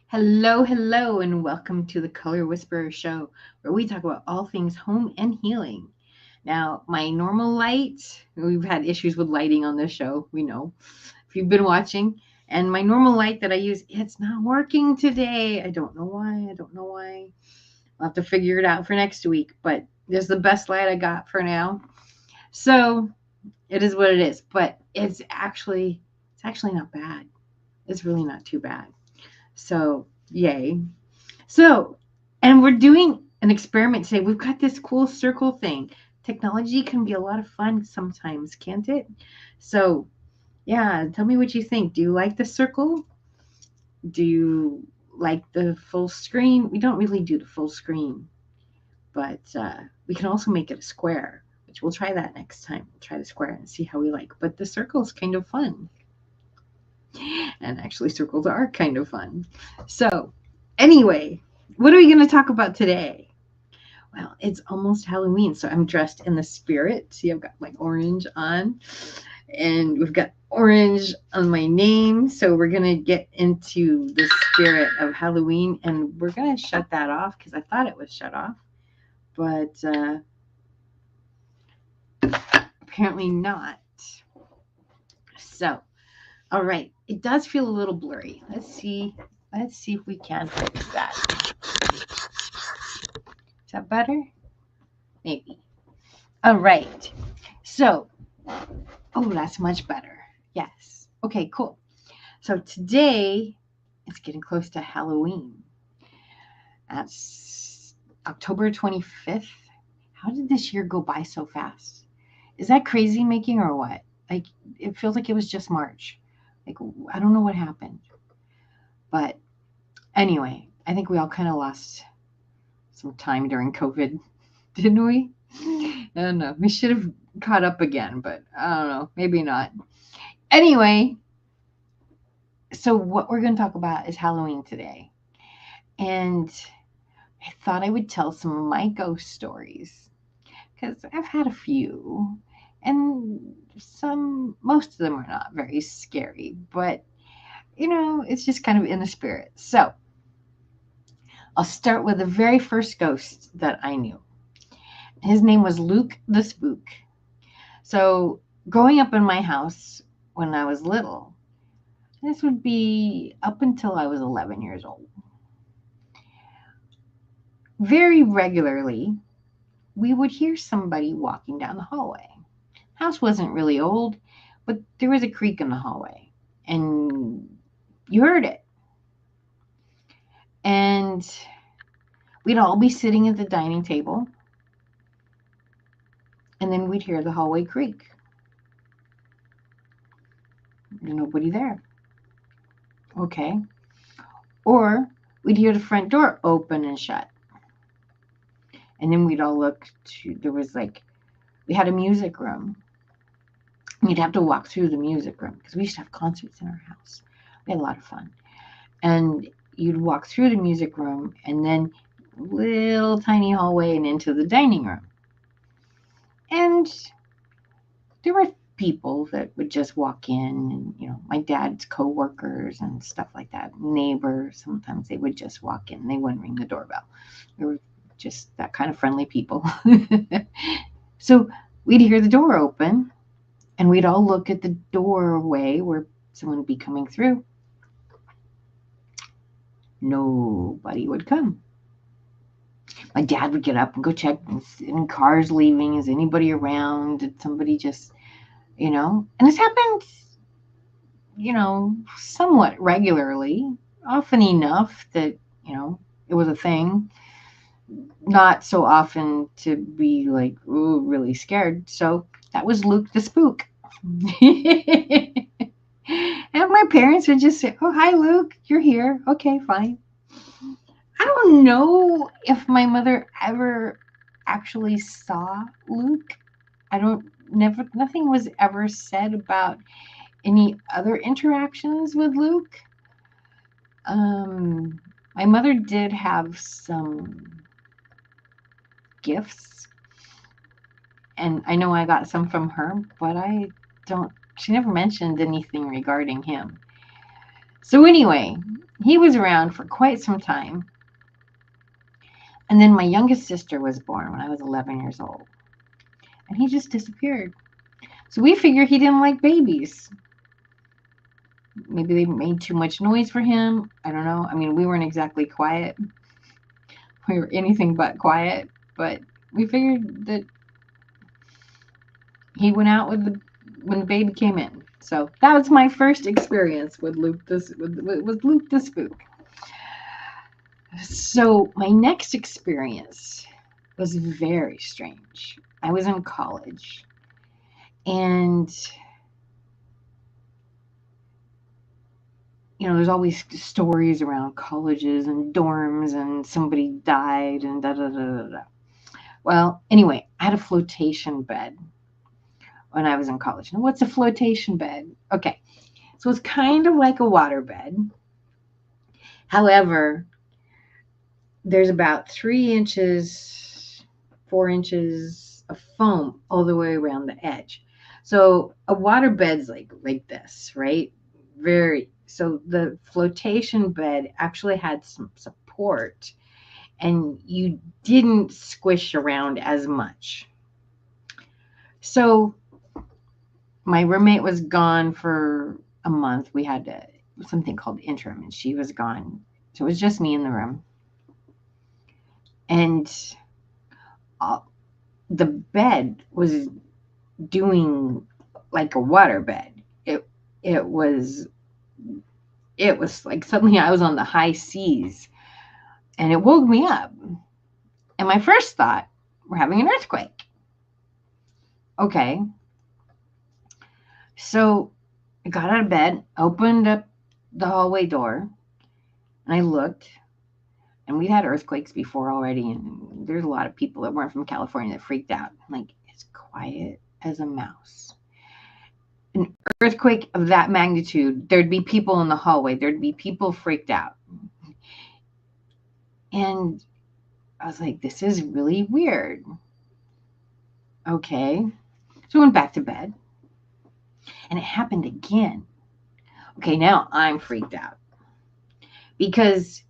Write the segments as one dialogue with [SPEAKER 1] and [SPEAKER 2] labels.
[SPEAKER 1] Hello, hello, and welcome to the Color Whisperer Show, where we talk about all things home and healing. Now, my normal light, we've had issues with lighting on this show, we know, if you've been watching. And my normal light that I use, it's not working today. I don't know why. I don't know why. I'll have to figure it out for next week, but this is the best light I got for now. So it is what it is, but it's actually not bad. It's really not too bad. So yay. So, and we're doing an experiment today. We've got this cool circle thing. Technology can be a lot of fun sometimes, can't it? So, yeah, tell me what you think. Do you like the circle? Do you like the full screen? We don't really do the full screen, but we can also make it a square, which we'll try that next time. We'll try the square and see how we like. But the circle is kind of fun. And actually, circles are kind of fun. So, anyway, what are we going to talk about today? Well, it's almost Halloween, so I'm dressed in the spirit. See, I've got my orange on, and we've got orange on my name. So we're going to get into the spirit of Halloween, and we're going to shut that off because I thought it was shut off, but apparently not. So, all right, it does feel a little blurry. Let's see. Let's see if we can fix that. Is that better? Maybe. All right. So, oh, that's much better. Yes. Okay, cool. So today it's getting close to Halloween. That's October 25th. How did this year go by so fast? Is that crazy making or what? Like, it feels like it was just March. Like, I don't know what happened. But anyway, I think we all kind of lost some time during COVID, didn't we? I don't know. We should have caught up again, but I don't know. Maybe not. Anyway, so what we're going to talk about is Halloween today. And I thought I would tell some of my ghost stories because I've had a few, and most of them are not very scary, but it's just kind of in the spirit. So I'll start with the very first ghost that I knew. His name was Luke the Spook. So growing up in my house when I was little, this would be up until I was 11 years old. Very regularly, we would hear somebody walking down the hallway. House wasn't really old, but there was a creak in the hallway, and you heard it. And we'd all be sitting at the dining table, and then we'd hear the hallway creak. There's nobody there. Okay. Or we'd hear the front door open and shut. And then we'd all look to, we had a music room. You'd have to walk through the music room because we used to have concerts in our house. We had a lot of fun. And you'd walk through the music room and then little tiny hallway and into the dining room. And there were people that would just walk in, and my dad's coworkers and stuff like that, neighbors. Sometimes they would just walk in, they wouldn't ring the doorbell. They were just that kind of friendly people. So we'd hear the door open, and we'd all look at the doorway where someone would be coming through. Nobody would come. My dad would get up and go check, and cars leaving, is anybody around, did somebody just, and this happened, somewhat regularly, often enough that, it was a thing, not so often to be like, ooh, really scared. So that was Luke the Spook. And my parents would just say, oh, hi, Luke, you're here. Okay, fine. I don't know if my mother ever actually saw Luke. Nothing was ever said about any other interactions with Luke. My mother did have some gifts, and I know I got some from her, but she never mentioned anything regarding him. So anyway, he was around for quite some time. And then my youngest sister was born when I was 11 years old. And he just disappeared. So we figured he didn't like babies. Maybe they made too much noise for him. I don't know. I mean, we weren't exactly quiet. We were anything but quiet. But we figured that he went out when the baby came in. So that was my first experience with Luke the Spook. So my next experience was very strange. I was in college, and there's always stories around colleges and dorms, and somebody died, and da da da da da. Well, anyway, I had a flotation bed when I was in college. Now, what's a flotation bed? Okay, so it's kind of like a water bed. However, there's about 3 inches, 4 inches of foam all the way around the edge. So a water bed's like this, right? So the flotation bed actually had some support, and you didn't squish around as much. So my roommate was gone for a month. We had something called interim, and she was gone. So it was just me in the room. And the bed was doing like a water bed. It was like suddenly I was on the high seas, and it woke me up. And my first thought, we're having an earthquake. Okay. So I got out of bed, opened up the hallway door, and I looked. And we'd had earthquakes before already, and there's a lot of people that weren't from California that freaked out. Like, it's quiet as a mouse. An earthquake of that magnitude, there'd be people in the hallway. There'd be people freaked out. And I was like, this is really weird. Okay. So I went back to bed. And it happened again. Okay, now I'm freaked out. Because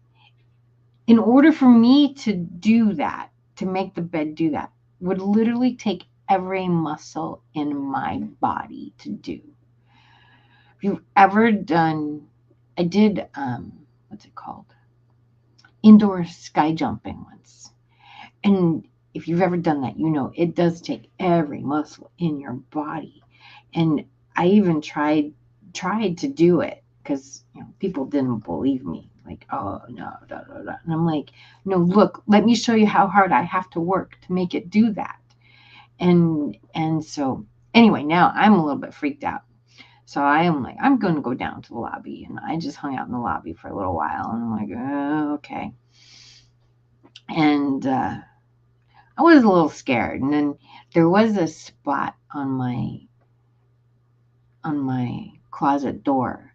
[SPEAKER 1] in order for me to do that, to make the bed do that, would literally take every muscle in my body to do. If you've ever done, I did, what's it called? Indoor sky jumping once. And if you've ever done that, it does take every muscle in your body. And I even tried to do it because people didn't believe me. Like, oh no, da, da, da. And I'm like, no, look, let me show you how hard I have to work to make it do that. And so anyway, now I'm a little bit freaked out. So I am like, I'm going to go down to the lobby. And I just hung out in the lobby for a little while. And I'm like, oh, okay. And I was a little scared. And then there was a spot on my closet door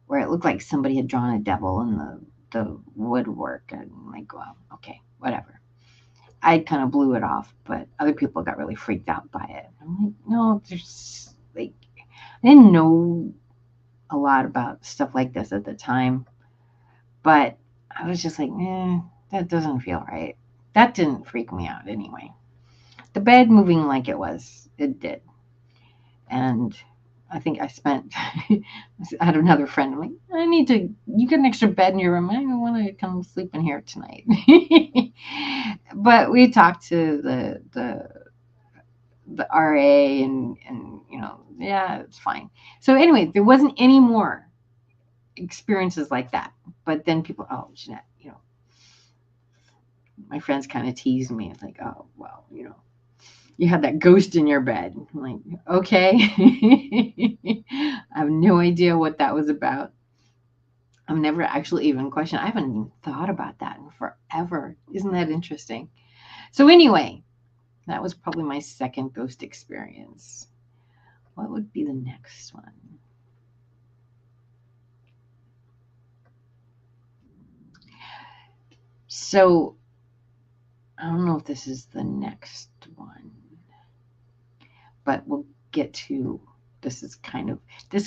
[SPEAKER 1] where it looked like somebody had drawn a devil in the woodwork. And I'm like, well, okay, whatever. I kind of blew it off, but other people got really freaked out by it. I'm like, no, there's like, I didn't know a lot about stuff like this at the time, but I was just like, that doesn't feel right. That didn't freak me out anyway. The bed moving like it did. And I think I had another friend. I'm like, you get an extra bed in your room. I don't want to come sleep in here tonight. But we talked to the RA, and yeah, it's fine. So anyway, there wasn't any more experiences like that. But then people, oh, Jeanette, my friends kind of teased me. It's like, oh, well, you had that ghost in your bed. I'm like, okay. I have no idea what that was about. I've never actually even questioned. I haven't even thought about that in forever. Isn't that interesting? So anyway, that was probably my second ghost experience. What would be the next one? So I don't know if this is the next one, but we'll get to, this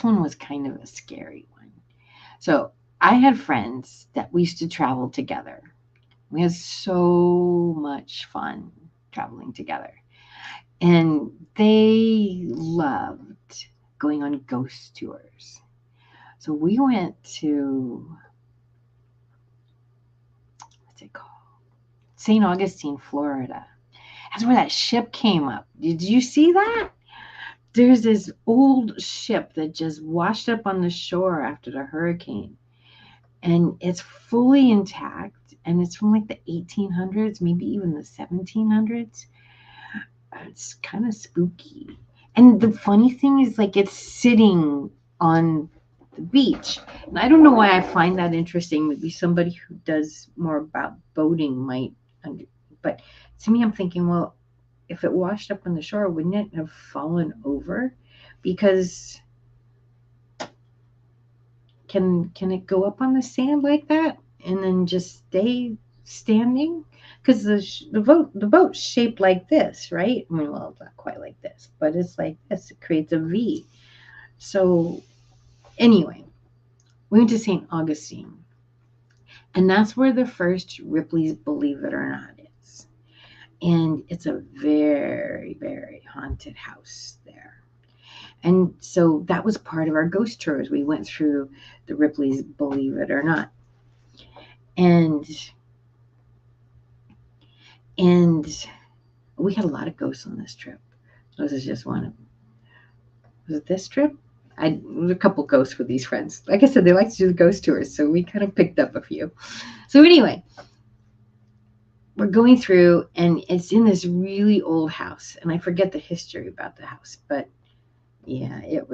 [SPEAKER 1] one was kind of a scary one. So I had friends that we used to travel together. We had so much fun traveling together. And they loved going on ghost tours. So we went to, what's it called? St. Augustine, Florida. That's where that ship came up. Did you see that? There's this old ship that just washed up on the shore after the hurricane. And it's fully intact. And it's from like the 1800s, maybe even the 1700s. It's kind of spooky. And the funny thing is, like, it's sitting on the beach. And I don't know why I find that interesting. Maybe somebody who does more about boating might. But to me, I'm thinking, well, if it washed up on the shore, wouldn't it have fallen over? Because can it go up on the sand like that and then just stay standing? Because the boat's shaped like this, right? I mean, well, not quite like this, but it's like this. It creates a V. So anyway, we went to St. Augustine, and that's where the first Ripley's Believe It or Not is. And it's a very, very haunted house there. And so that was part of our ghost tours. We went through the Ripley's Believe It or Not. And we had a lot of ghosts on this trip. This is just one of them. Was it this trip? There was a couple ghosts with these friends. Like I said, they like to do the ghost tours, so we kind of picked up a few. So anyway, we're going through, and it's in this really old house. And I forget the history about the house, but yeah, it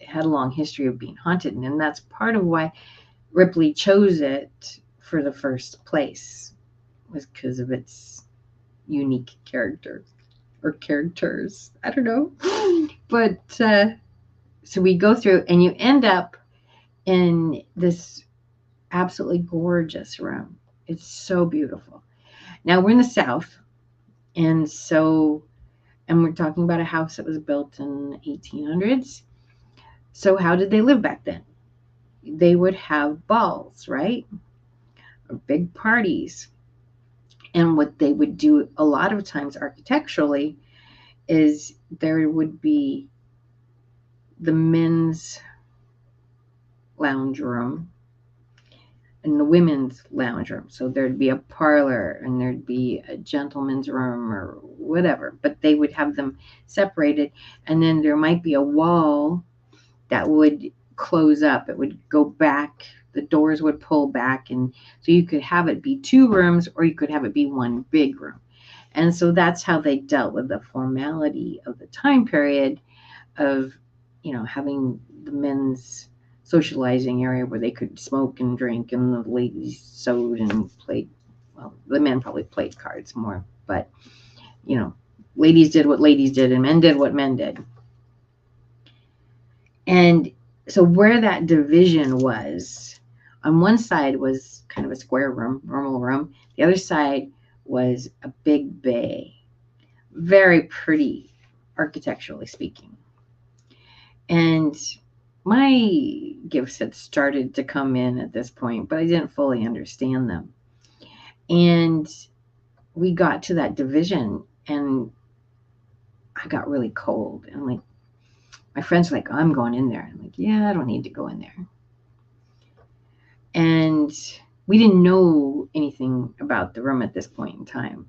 [SPEAKER 1] had a long history of being haunted. And that's part of why Ripley chose it for the first place, was because of its unique characters. I don't know. But so we go through, and you end up in this absolutely gorgeous room. It's so beautiful. Now we're in the South, and we're talking about a house that was built in the 1800s. So how did they live back then? They would have balls, right? Or big parties. And what they would do a lot of times architecturally is there would be the men's lounge room and the women's lounge room. So there'd be a parlor and there'd be a gentleman's room or whatever, but they would have them separated. And then there might be a wall that would close up. It would go back. The doors would pull back. And so you could have it be two rooms, or you could have it be one big room. And so that's how they dealt with the formality of the time period of, having the men's socializing area where they could smoke and drink, and the ladies sewed and played. Well, the men probably played cards more, but, ladies did what ladies did and men did what men did. And so where that division was, on one side was kind of a square room, normal room. The other side was a big bay, very pretty, architecturally speaking. And my gifts had started to come in at this point, but I didn't fully understand them. And we got to that division, and I got really cold. And like, my friends were like, oh, I'm going in there. I'm like, yeah, I don't need to go in there. And we didn't know anything about the room at this point in time.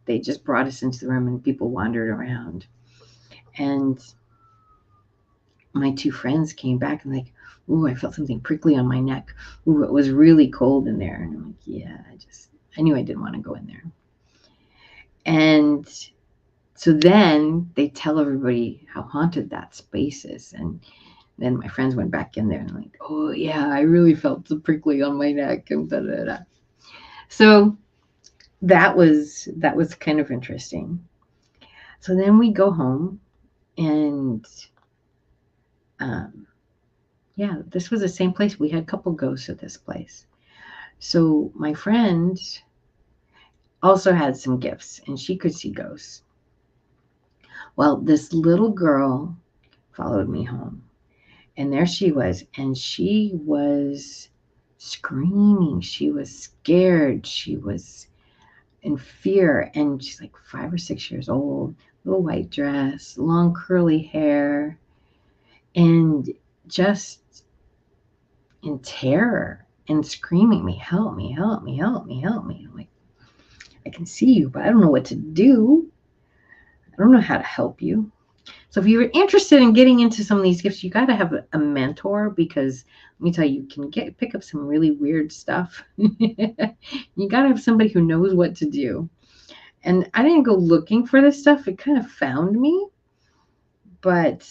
[SPEAKER 1] They just brought us into the room, and people wandered around. And my two friends came back and like, ooh, I felt something prickly on my neck. Ooh, it was really cold in there. And I'm like, yeah, I knew I didn't want to go in there. And so then they tell everybody how haunted that space is. And then my friends went back in there and like, oh yeah, I really felt the prickly on my neck and da da da. So that was kind of interesting. So then we go home, and this was the same place. We had a couple ghosts at this place. So my friend also had some gifts, and she could see ghosts. Well, this little girl followed me home, And there she was. And she was screaming. She was scared. She was in fear. And she's like 5 or 6 years old, little white dress, long curly hair, and just in terror and screaming me, help me, help me, help me, help me. I'm like, I can see you, but I don't know what to do. I don't know how to help you. So if you're interested in getting into some of these gifts, you got to have a mentor, because let me tell you, you can pick up some really weird stuff. You got to have somebody who knows what to do. And I didn't go looking for this stuff. It kind of found me. But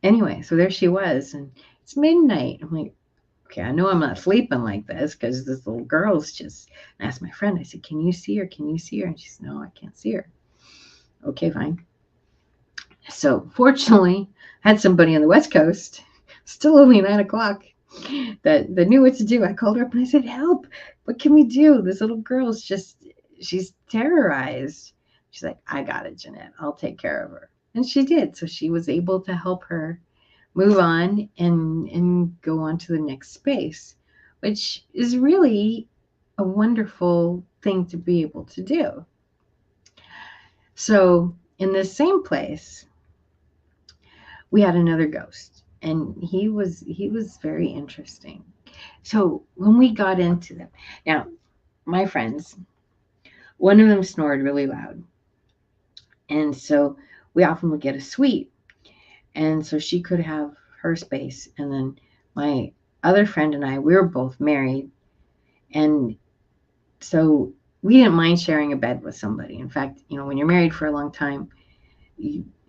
[SPEAKER 1] anyway, so there she was. And it's midnight. I'm like, okay, I know I'm not sleeping like this, because this little girl's just, I asked my friend, I said, can you see her? Can you see her? And she said, no, I can't see her. Okay, fine. So fortunately, I had somebody on the West Coast, still only 9 o'clock, that knew what to do. I called her up and I said, help, what can we do? This little girl's she's terrorized. She's like, I got it, Jeanette. I'll take care of her. And she did. So she was able to help her move on and go on to the next space, which is really a wonderful thing to be able to do. So in this same place, we had another ghost, and he was very interesting. So when we got into them, now my friends, one of them snored really loud, and so we often would get a suite, and so she could have her space, and then my other friend and I, we were both married, and so we didn't mind sharing a bed with somebody. In fact, when you're married for a long time,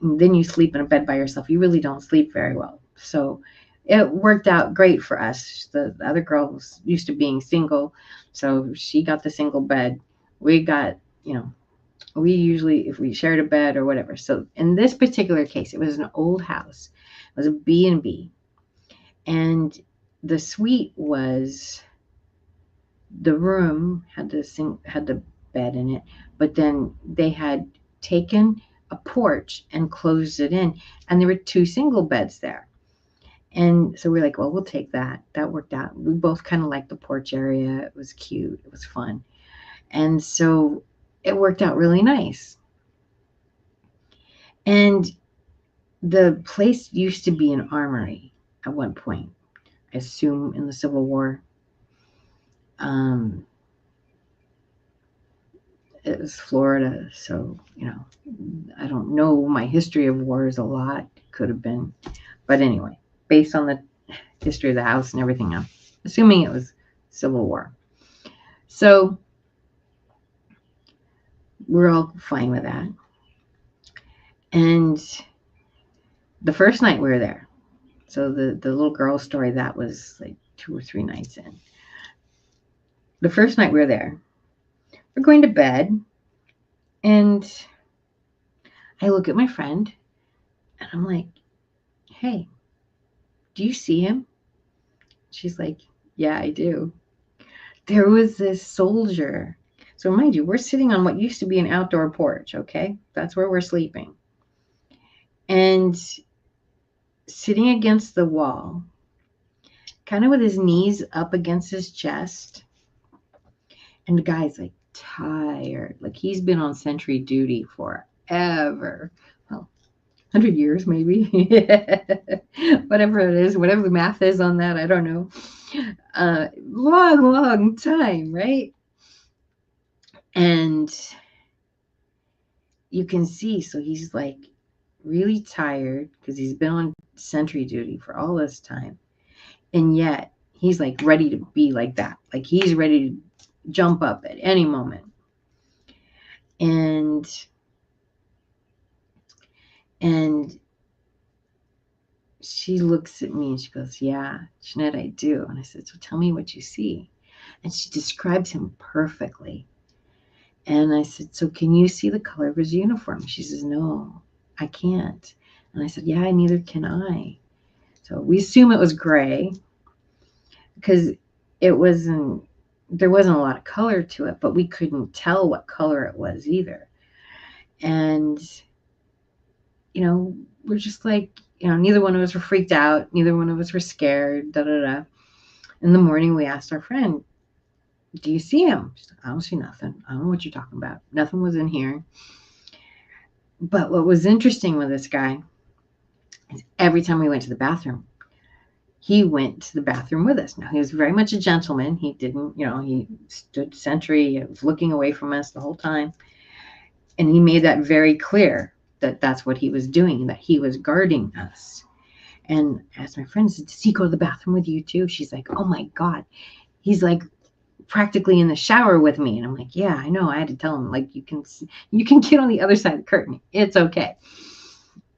[SPEAKER 1] then you sleep in a bed by yourself, you really don't sleep very well. So it worked out great for us. The other girl was used to being single, so she got the single bed. We got, we usually, if we shared a bed or whatever. So in this particular case, it was an old house. It was a B&B. And the suite was, the room had the bed in it, but then they had taken a porch and closed it in, and there were 2 single beds there. And so we're like, well, we'll take that. That worked out. We both kind of liked the porch area. It was cute. It was fun. And so it worked out really nice. And the place used to be an armory at one point, I assume in the Civil War. It was Florida, so, I don't know my history of wars a lot. Could have been. But anyway, based on the history of the house and everything, I'm assuming it was Civil War. So we're all fine with that. And the first night we were there, so the little girl story, that was like 2 or 3 nights in. The first night we were there, we're going to bed, and I look at my friend, and I'm like, hey, do you see him? She's like, yeah, I do. There was this soldier. So mind you, we're sitting on what used to be an outdoor porch, okay? That's where we're sleeping. And sitting against the wall, kind of with his knees up against his chest. And the guy's like tired. Like he's been on sentry duty forever. Well, 100 years maybe. Whatever it is, whatever the math is on that, I don't know. Long time, right? And you can see, so he's like really tired because he's been on sentry duty for all this time. And yet he's like ready to be like that. Like he's ready to jump up at any moment. And she looks at me and she goes, yeah, Jeanette, I do. And I said, so tell me what you see. And she describes him perfectly. And I said, so can you see the color of his uniform? She says, no, I can't. And I said, yeah, neither can I. So we assume it was gray because there wasn't a lot of color to it, but we couldn't tell what color it was either. And, we're just like, neither one of us were freaked out. Neither one of us were scared. Da da da. In the morning, we asked our friend, "Do you see him?" She's like, "I don't see nothing. I don't know what you're talking about. Nothing was in here." But what was interesting with this guy is every time we went to the bathroom, he went to the bathroom with us. Now, he was very much a gentleman. He didn't, he stood sentry, he was looking away from us the whole time. And he made that very clear that that's what he was doing, that he was guarding us. And as my friend said, "Does he go to the bathroom with you too?" She's like, "Oh my God." He's like practically in the shower with me. And I'm like, "Yeah, I know." I had to tell him, like, you can get on the other side of the curtain. It's okay.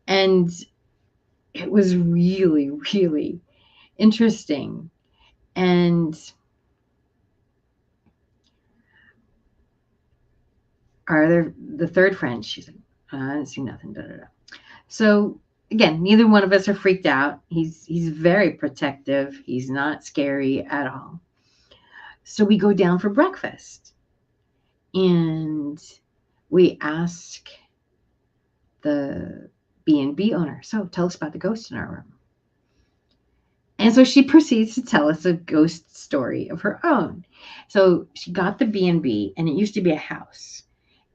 [SPEAKER 1] And it was really, really interesting. And the third friend, she's like, "I didn't see nothing." Da, da, da. So again, neither one of us are freaked out. He's very protective. He's not scary at all. So we go down for breakfast, and we ask the B&B owner, "So tell us about the ghost in our room." And so she proceeds to tell us a ghost story of her own. So she got the B&B, and it used to be a house.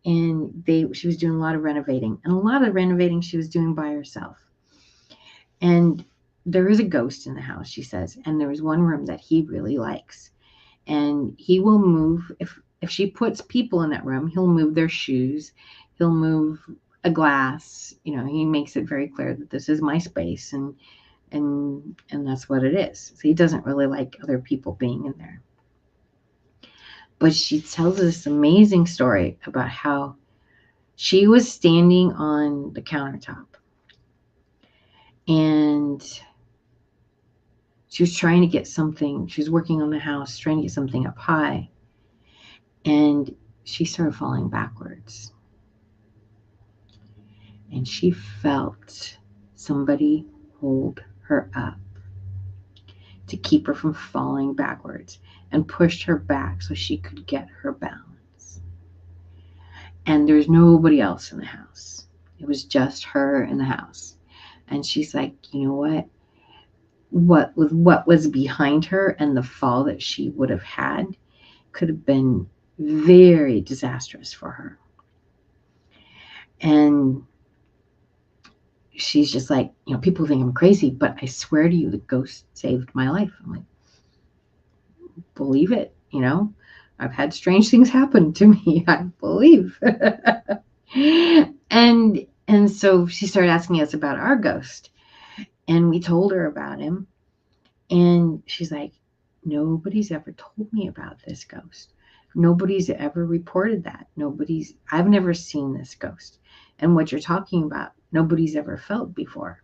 [SPEAKER 1] And she was doing a lot of renovating. And a lot of renovating she was doing by herself. And there is a ghost in the house, she says. And there is one room that he really likes. And he will move, if she puts people in that room, he'll move their shoes. He'll move a glass. He makes it very clear that this is my space. And that's what it is. So he doesn't really like other people being in there. But she tells this amazing story about how she was standing on the countertop and she was trying to get something. She was working on the house, trying to get something up high. And she started falling backwards. And she felt somebody hold her up to keep her from falling backwards and pushed her back so she could get her balance. And there's nobody else in the house. It was just her in the house. And she's like, "You know what? What was behind her and the fall that she would have had could have been very disastrous for her." And she's just like, "People think I'm crazy, but I swear to you, the ghost saved my life." I'm like, "Believe it. I've had strange things happen to me. I believe." And so she started asking us about our ghost, and we told her about him. And she's like, "Nobody's ever told me about this ghost. Nobody's ever reported that. I've never seen this ghost. And what you're talking about, nobody's ever felt before."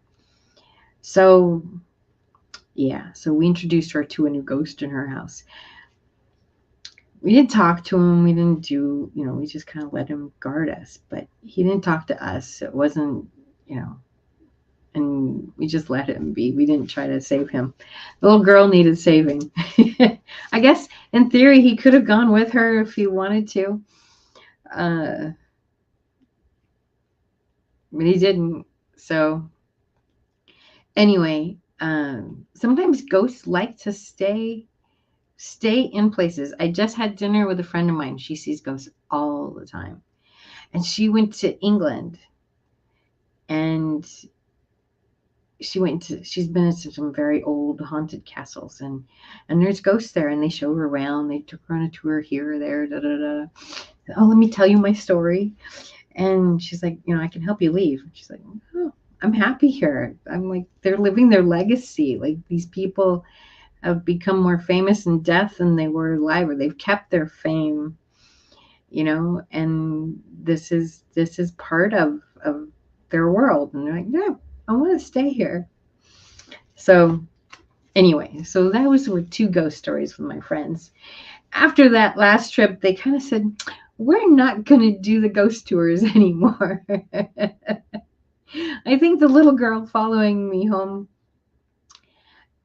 [SPEAKER 1] So, yeah. So we introduced her to a new ghost in her house. We didn't talk to him. We didn't do, we just kind of let him guard us. But he didn't talk to us. It wasn't, and we just let him be. We didn't try to save him. The little girl needed saving. I guess in theory he could have gone with her if he wanted to. But he didn't. So anyway, sometimes ghosts like to stay in places. I just had dinner with a friend of mine. She sees ghosts all the time. And she went to England, and she's been to some very old haunted castles, and there's ghosts there, and they show her around. They took her on a tour here or there. Da, da, da. "Oh, let me tell you my story." And she's like, "I can help you leave." She's like, "Oh, I'm happy here." I'm like, they're living their legacy. Like, these people have become more famous in death than they were alive, or they've kept their fame, and this is part of their world. And they're like, "No, I want to stay here." So anyway, so were 2 ghost stories with my friends. After that last trip, they kind of said, "We're not going to do the ghost tours anymore." I think the little girl following me home,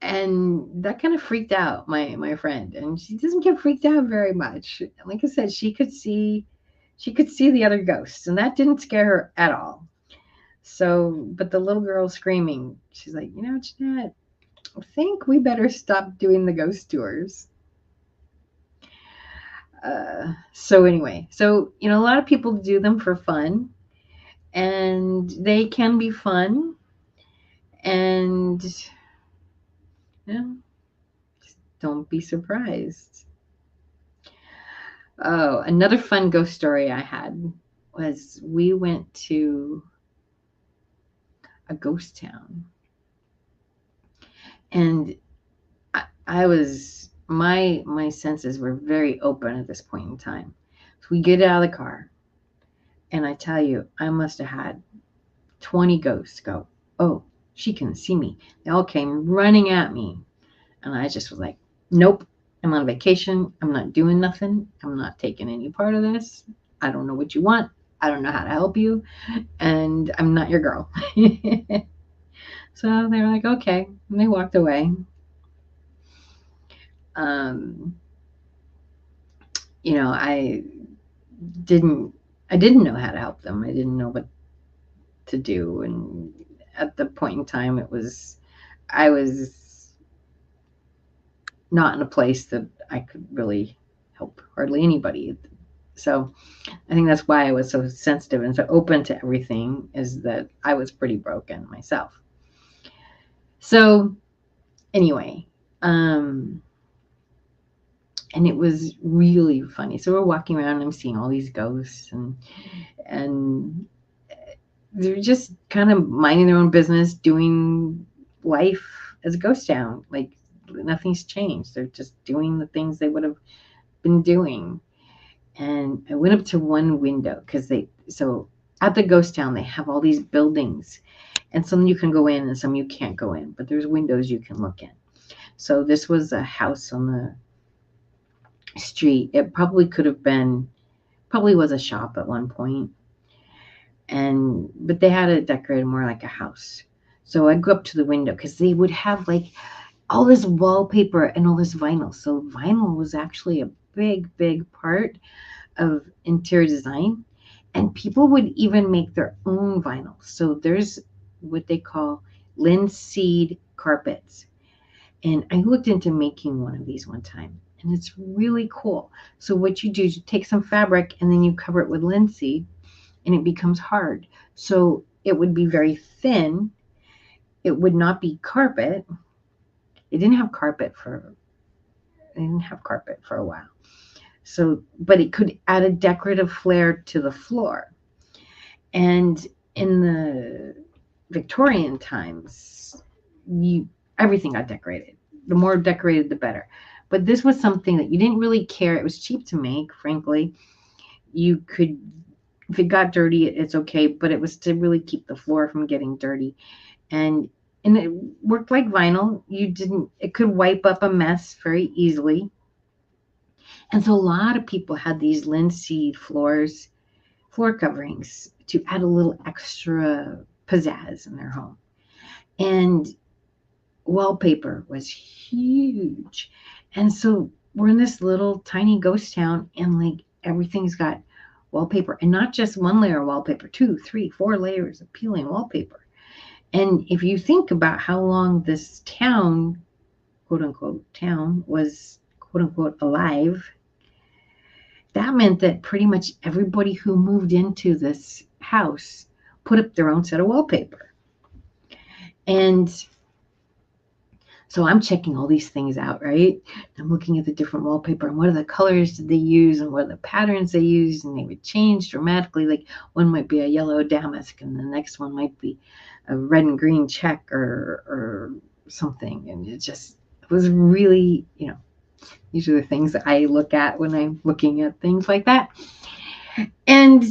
[SPEAKER 1] and that kind of freaked out my friend. And she doesn't get freaked out very much. Like I said, she could see the other ghosts, and that didn't scare her at all. So, but the little girl screaming, she's like, Jeanette, I think we better stop doing the ghost tours. So anyway, a lot of people do them for fun, and they can be fun, and don't be surprised. Oh, another fun ghost story I had was we went to a ghost town, and I was my senses were very open at this point in time. So we get out of the car, and I tell you, I must have had 20 ghosts go, oh, she can see me. They all came running at me, and I just was like, nope, I'm on vacation. I'm not doing nothing. I'm not taking any part of this. I don't know what you want. I don't know how to help you, and I'm not your girl. So they were like, okay, and they walked away. Um, I didn't I didn't know how to help them. I didn't know what to do, and at the point in time, I was not in a place that I could really help hardly anybody. So I think that's why I was so sensitive and so open to everything, is that I was pretty broken myself. So anyway, and it was really funny. So we're walking around and I'm seeing all these ghosts, and they're just kind of minding their own business, doing life as a ghost town. Like nothing's changed. They're just doing the things they would have been doing. And I went up to one window so at the ghost town, they have all these buildings, and some you can go in and some you can't go in, but there's windows you can look in. So this was a house on the street. It probably was a shop at one point, but they had it decorated more like a house. So I'd go up to the window because they would have like all this wallpaper and all this vinyl. So vinyl was actually a big part of interior design, and people would even make their own vinyl. So there's what they call linseed carpets, and I looked into making one of these one time, and it's really cool. So what you do is you take some fabric and then you cover it with linseed, and it becomes hard. So it would be very thin. It would not be carpet. They didn't have carpet for a while. So, but it could add a decorative flair to the floor. And in the Victorian times, everything got decorated. The more decorated, the better. But this was something that you didn't really care. It was cheap to make, frankly. You could, if it got dirty, it's okay, but it was to really keep the floor from getting dirty. And it worked like vinyl. It could wipe up a mess very easily. And so a lot of people had these linseed floor coverings to add a little extra pizzazz in their home. And wallpaper was huge. And so we're in this little tiny ghost town, and like everything's got wallpaper, and not just one layer of wallpaper, 2, 3, 4 layers of peeling wallpaper. And if you think about how long this town, quote unquote, town was, quote unquote, alive, that meant that pretty much everybody who moved into this house put up their own set of wallpaper. And so I'm checking all these things out, right? I'm looking at the different wallpaper and what are the colors did they use and what are the patterns they used, and they would change dramatically. Like one might be a yellow damask and the next one might be a red and green check or something. And it was really, these are the things that I look at when I'm looking at things like that. And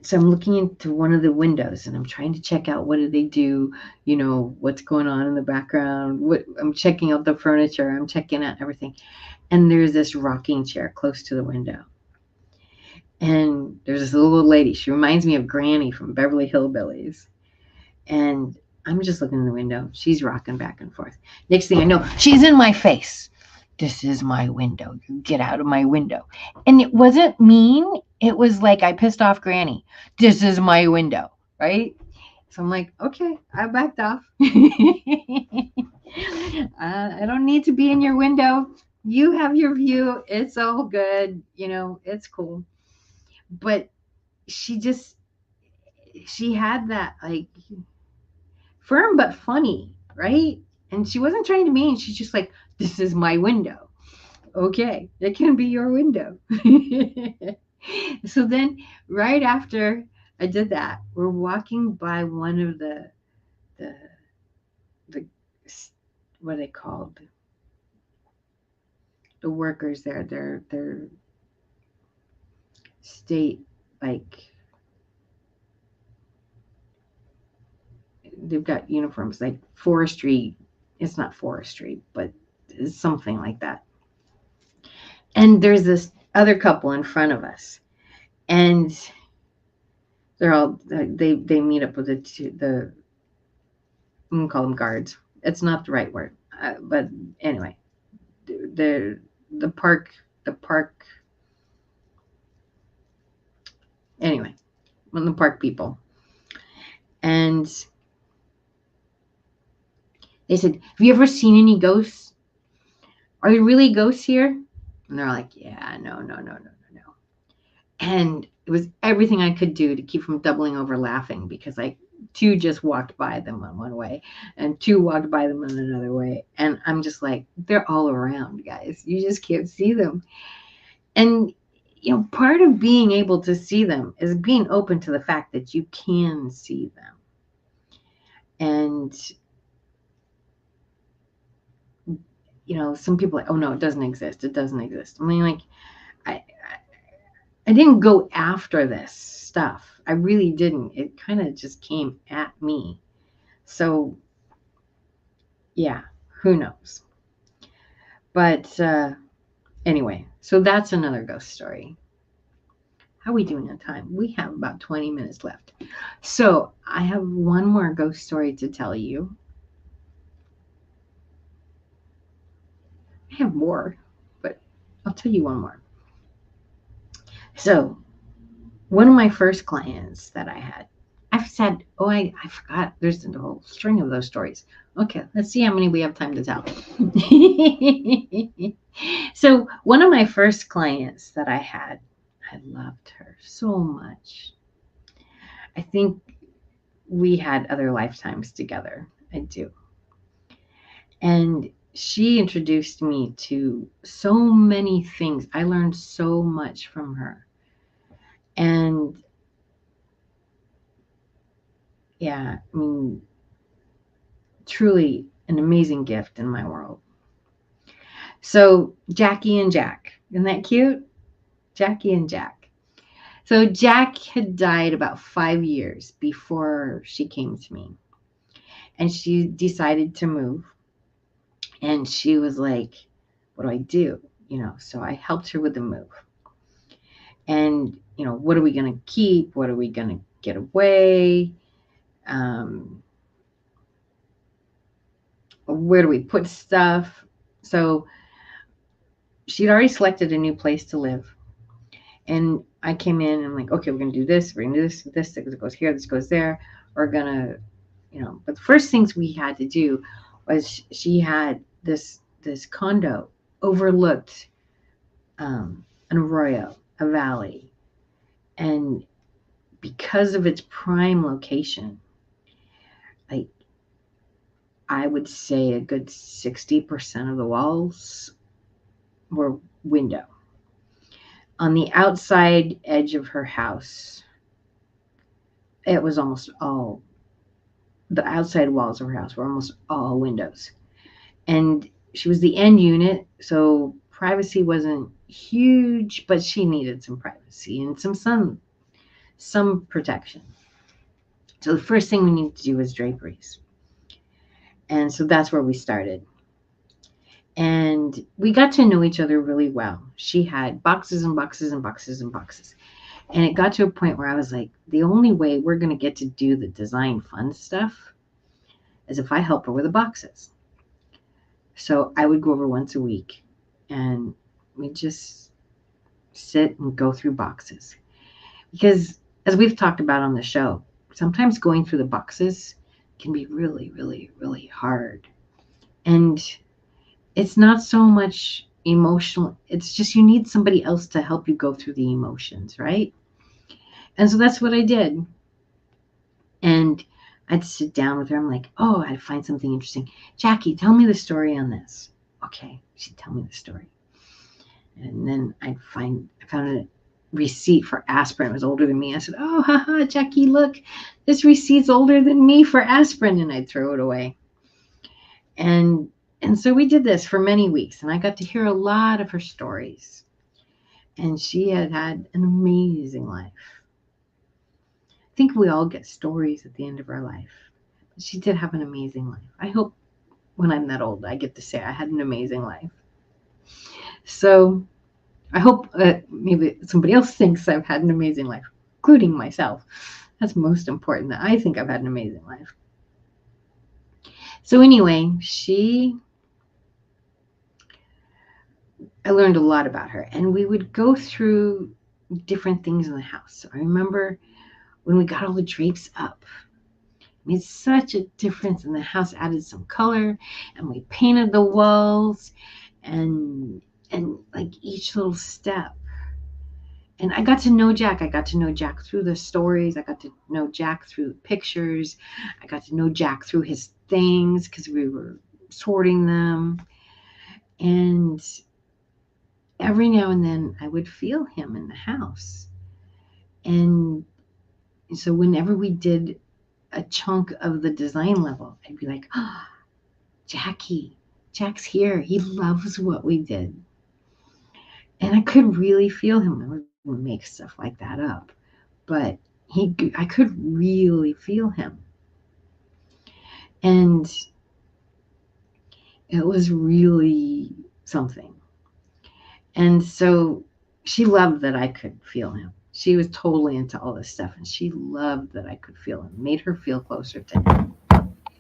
[SPEAKER 1] so I'm looking into one of the windows and I'm trying to check out what do they do, what's going on in the background. I'm checking out the furniture, I'm checking out everything. And there's this rocking chair close to the window. And there's this little lady. She reminds me of Granny from Beverly Hillbillies. And I'm just looking in the window. She's rocking back and forth. Next thing I know, she's in my face. this is my window. You get out of my window. And it wasn't mean. It was like I pissed off Granny. This is my window, right? So I'm like, okay, I backed off. I don't need to be in your window. You have your view. It's all good. It's cool. But she just, she had that like firm but funny, right? And she wasn't trying to be mean. She's just like, this is my window. Okay, it can be your window. So then, right after I did that, we're walking by one of the the what are they called? The workers there. They're state, like, they've got uniforms like forestry. It's not forestry, but it's something like that. And there's this other couple in front of us, and they're all they meet up with the I'm gonna call them guards. It's not the right word, but anyway, the the park anyway, one of the park people. And they said, have you ever seen any ghosts? Are there really ghosts here? And they're like, yeah, no, no, no, no, no, no. And it was everything I could do to keep from doubling over laughing, because like two just walked by them on one way and two walked by them on another way. And I'm just like, they're all around, guys. You just can't see them. And part of being able to see them is being open to the fact that you can see them. And some people are like, oh no, it doesn't exist. It doesn't exist. I mean, like, I didn't go after this stuff. I really didn't. It kind of just came at me. So yeah, who knows? But anyway, so that's another ghost story. How are we doing on time? We have about 20 minutes left. So I have one more ghost story to tell you. I have more, but I'll tell you one more. So one of my first clients that I had, I've said, I forgot. There's a whole string of those stories. Okay, let's see how many we have time to tell. So one of my first clients that I had, I loved her so much. I think we had other lifetimes together. I do. And she introduced me to so many things. I learned so much from her. And yeah, I mean, truly an amazing gift in my world. So Jackie and Jack, isn't that cute? Jackie and Jack. So Jack had died about 5 years before she came to me. And she decided to move. And she was like, what do I do? So I helped her with the move. And, what are we going to keep? What are we going to get away? Where do we put stuff? So she'd already selected a new place to live. And I came in and I'm like, okay, we're going to do this. We're going to do this. This goes here. This goes there. We're going to, but the first things we had to do was she had this condo overlooked an arroyo, a valley. And because of its prime location, like, I would say a good 60% of the walls were window. On the outside edge of her house, it was almost all, the outside walls of her house were almost all windows. And she was the end unit, so privacy wasn't huge, but she needed some privacy and some protection. So the first thing we needed to do was draperies. And so that's where we started. And we got to know each other really well. She had boxes and boxes and boxes and boxes. And it got to a point where I was like, the only way we're going to get to do the design fun stuff is if I help her with the boxes. So I would go over once a week and we just sit and go through boxes. Because as we've talked about on the show, sometimes going through the boxes can be really, really, really hard. And it's not so much emotional, it's just you need somebody else to help you go through the emotions, right? And so that's what I did. And I'd sit down with her. I'm like, oh, I'd find something interesting. Jackie, tell me the story on this. Okay, she'd tell me the story. And then I found a receipt for aspirin. It was older than me. I said, oh, haha, Jackie, look, this receipt's older than me for aspirin. And I'd throw it away. And so we did this for many weeks. And I got to hear a lot of her stories. And she had an amazing life. I think we all get stories at the end of our life. But she did have an amazing life. I hope when I'm that old, I get to say I had an amazing life. So I hope maybe somebody else thinks I've had an amazing life, including myself. That's most important, that I think I've had an amazing life. So anyway, I learned a lot about her, and we would go through different things in the house. So I remember when we got all the drapes up, it made such a difference in the house, added some color, and we painted the walls and like each little step. And I got to know Jack. I got to know Jack through the stories. I got to know Jack through pictures. I got to know Jack through his things because we were sorting them. And every now and then I would feel him in the house. And so whenever we did a chunk of the design level, I'd be like, oh, Jack's here. He loves what we did. And I could really feel him. I would make stuff like that up. But I could really feel him. And it was really something. And so she loved that I could feel him. She was totally into all this stuff, and she loved that I could feel him. Made her feel closer to him.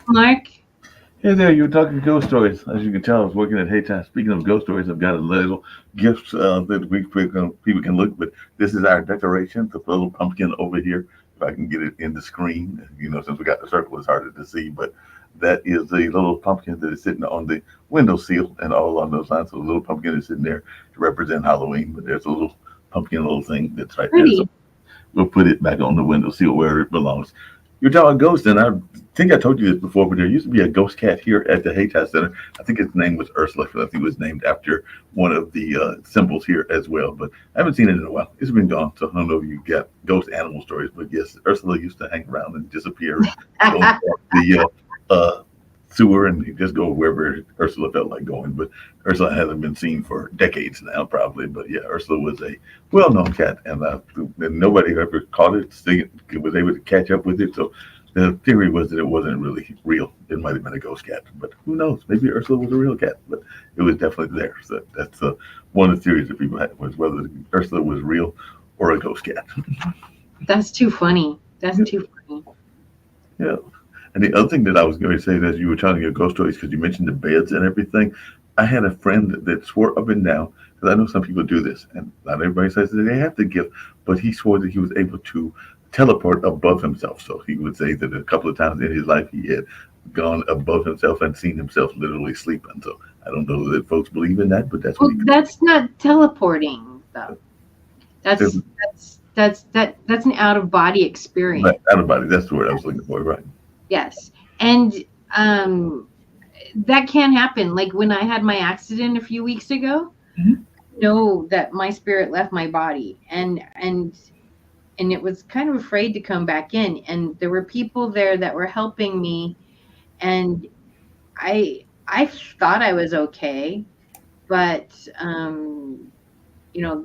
[SPEAKER 1] Mark?
[SPEAKER 2] Hey there, you were talking ghost stories. As you can tell, I was working at Haytime. Speaking of ghost stories, I've got a little gift that people can look. But this is our decoration, the little pumpkin over here. If I can get it in the screen, since we got the circle, it's harder to see. But that is the little pumpkin that is sitting on the windowsill and all along those lines. So the little pumpkin is sitting there to represent Halloween. But there's a little pumpkin little thing that's right there. So
[SPEAKER 1] Pretty.
[SPEAKER 2] we'll put it back on the windowsill where it belongs. You're talking ghosts, and I think I told you this before, but there used to be a ghost cat here at the Haytime Center. I think its name was Ursula. I think it was named after one of the symbols here as well. But I haven't seen it in a while. It's been gone, so I don't know if you got ghost animal stories. But yes, Ursula used to hang around and disappear and go across the sewer and just go wherever Ursula felt like going. But Ursula hasn't been seen for decades now, probably. But yeah, Ursula was a well-known cat, and nobody ever caught it, was able to catch up with it. So the theory was that it wasn't really real. It might have been a ghost cat, but who knows? Maybe Ursula was a real cat, but it was definitely there. So that's one of the theories that people had, was whether Ursula was real or a ghost cat.
[SPEAKER 1] That's too funny. That's
[SPEAKER 2] Yeah.
[SPEAKER 1] too funny.
[SPEAKER 2] Yeah. And the other thing that I was going to say, as you were telling your ghost stories, because you mentioned the beds and everything, I had a friend that swore up and down, because I know some people do this, and not everybody says that they have the gift, but he swore that he was able to teleport above himself. So he would say that a couple of times in his life he had gone above himself and seen himself literally sleeping. So I don't know that folks believe in that, but that's what
[SPEAKER 1] Well,
[SPEAKER 2] he
[SPEAKER 1] that's not teleporting, though.
[SPEAKER 2] said.
[SPEAKER 1] That's an out of body experience.
[SPEAKER 2] Right, everybody, that's the word I was looking for, right?
[SPEAKER 1] Yes. And um that can happen. Like when I had my accident a few weeks ago,
[SPEAKER 2] Mhm.
[SPEAKER 1] know that my spirit left my body, and it was kind of afraid to come back in, and there were people there that were helping me, and I thought I was okay, but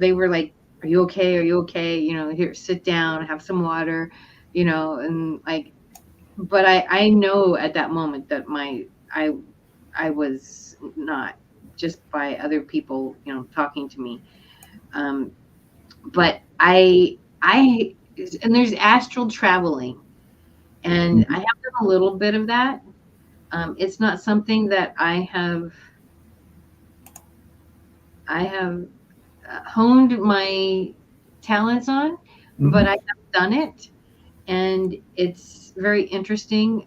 [SPEAKER 1] they were like, are you okay, are you okay, here, sit down, have some water, and like, but I know at that moment that I I was not, just by other people, talking to me. Um, but I and there's astral traveling, and I have done a little bit of that. It's not something that I have I have honed my talents on, but
[SPEAKER 2] Mm-hmm.
[SPEAKER 1] I have done it, and it's very interesting.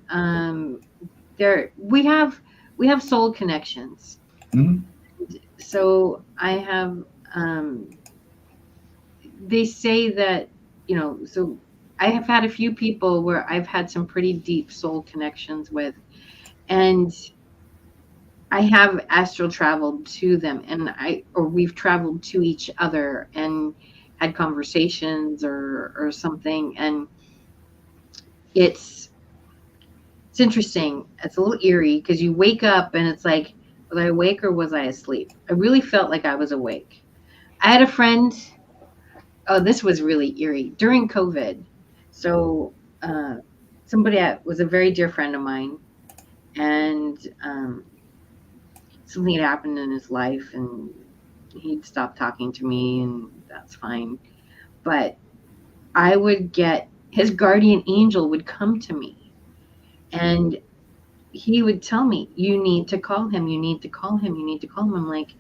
[SPEAKER 1] There we have soul connections.
[SPEAKER 2] Mm-hmm.
[SPEAKER 1] So I have they say that, so I have had a few people where I've had some pretty deep soul connections with, and I have astral traveled to them, and or we've traveled to each other and had conversations or something, and it's it's interesting. It's a little eerie because you wake up and it's like, was I awake or was I asleep? I really felt like I was awake. I had a friend. Oh, this was really eerie during COVID. So, uh, somebody that was a very dear friend of mine, and something had happened in his life, and he'd stopped talking to me, and that's fine. But I would get his guardian angel would come to me, and he would tell me, "You need to call him. You need to call him. You need to call him." I'm like,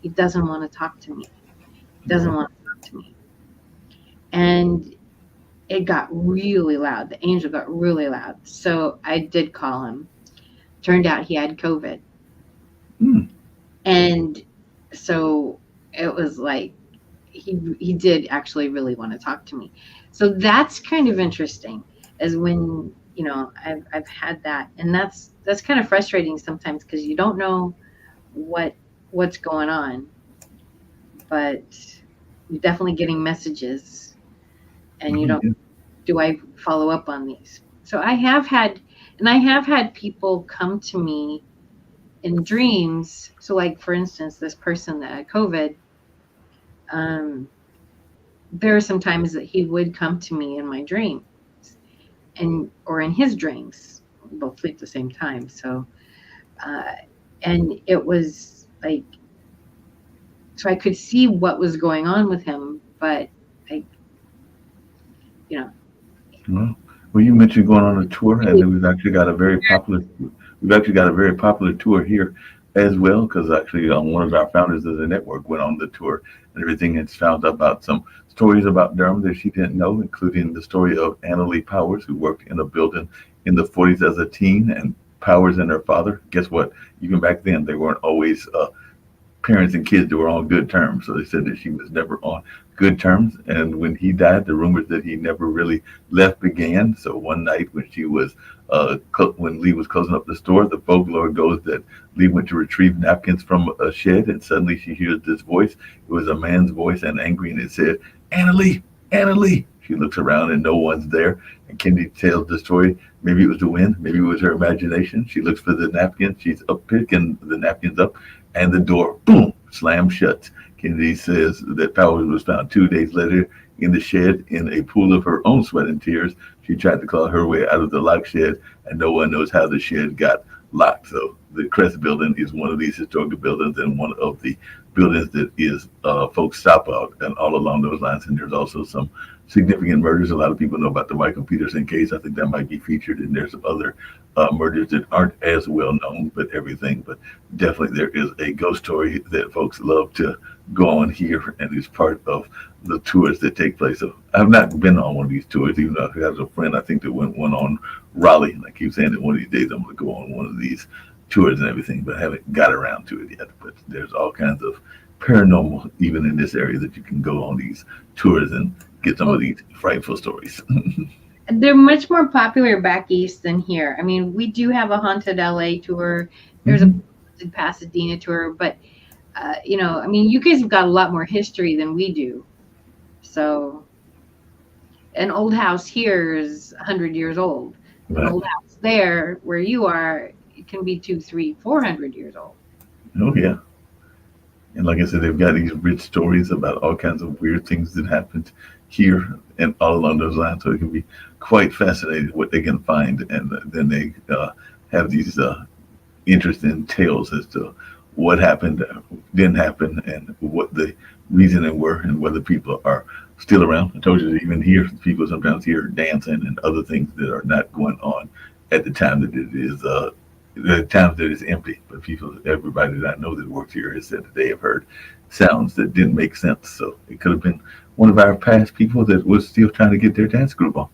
[SPEAKER 1] he doesn't want to talk to me. He doesn't
[SPEAKER 2] Well,
[SPEAKER 1] want to talk to me. And it got really loud. The angel got really loud. So I did call him. Turned out he had COVID.
[SPEAKER 2] mm,
[SPEAKER 1] And so it was like he did actually really want to talk to me. So that's kind of interesting, as when, I've had that, and that's kind of frustrating sometimes because you don't know what what's going on, but you're definitely getting messages, and you
[SPEAKER 2] oh,
[SPEAKER 1] don't,
[SPEAKER 2] yeah.
[SPEAKER 1] do I follow up on these? So I have had people come to me in dreams. So, like, for instance, this person that had COVID, um, there are some times that he would come to me in my dreams, and or in his dreams. We both sleep at the same time. So, uh, and it was like, so I could see what was going on with him, but I, you know,
[SPEAKER 2] Well, well, you mentioned going on a tour, and then we've actually got a very popular tour here as well, because actually one of our founders of the network went on the tour and everything, and found out about some stories about Durham that she didn't know, including the story of Anna Lee Powers, who worked in a building in the 40s as a teen, and Powers and her father. Guess what? Even back then, they weren't always parents and kids that were on good terms. So they said that she was never on good terms. And when he died, the rumors that he never really left began. So one night when when Lee was closing up the store, the folklore goes that Lee went to retrieve napkins from a shed, and suddenly she hears this voice. It was a man's voice and angry, and it said, "Anna Lee, Anna Lee." She looks around and no one's there. And Kendi tells the story. Maybe it was the wind. Maybe it was her imagination. She looks for the napkin. She's up picking the napkins up, and the door, boom, slammed shut. Kennedy says that Powers was found 2 days later in the shed in a pool of her own sweat and tears. She tried to claw her way out of the locked shed, and no one knows how the shed got locked. So the Crest building is one of these historical buildings, and one of the buildings that is folks stop out and all along those lines. And there's also some significant murders. A lot of people know about the Michael Peterson case. I think that might be featured, and there's some other murders that aren't as well known, but everything. But definitely there is a ghost story that folks love to go on here, and it's part of the tours that take place. So I've not been on one of these tours, even though I have a friend I think that went one on Raleigh, and I keep saying that one of these days I'm going to go on one of these tours and everything, but I haven't got around to it yet. But there's all kinds of paranormal even in this area that you can go on these tours and get some of
[SPEAKER 1] well,
[SPEAKER 2] these frightful stories.
[SPEAKER 1] they're much more popular back east than here. I mean, we do have a haunted LA tour. There's a
[SPEAKER 2] Hmm.
[SPEAKER 1] haunted Pasadena tour, but I mean, you guys have got a lot more history than we do. So, an old house here is 100 years old. An
[SPEAKER 2] But
[SPEAKER 1] old house there, where you are, it can be two, three, 400 years old.
[SPEAKER 2] oh yeah, and like I said, they've got these rich stories about all kinds of weird things that happened here and all along those lines. So it can be quite fascinating what they can find, and then they have these interesting tales as to what happened, didn't happen, and what the reasoning were, and whether people are still around. I told you that even here, people sometimes hear dancing and other things that are not going on at the time that it is. The times that it's empty, but people, everybody that I know that works here has said that they have heard sounds that didn't make sense. So it could have been one of our past people that was still trying to get their dance group on.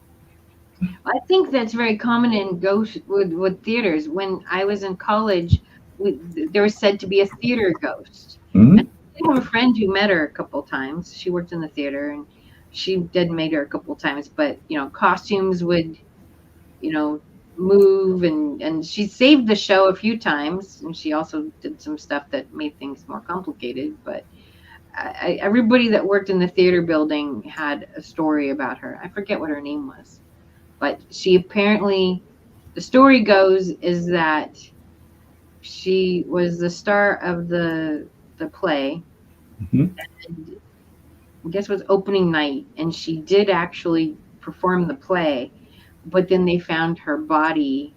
[SPEAKER 1] I think that's very common in ghost with theaters. When I was in college, there was said to be a theater ghost.
[SPEAKER 2] Hmm.
[SPEAKER 1] I have a friend who met her a couple times. She worked in the theater, and she did meet her a couple times. But costumes would move, and she saved the show a few times, and she also did some stuff that made things more complicated. But everybody that worked in the theater building had a story about her. I forget what her name was, but she apparently, the story goes is that she was the star of the play,
[SPEAKER 2] Hmm.
[SPEAKER 1] and I guess it was opening night, and she did actually perform the play, but then they found her body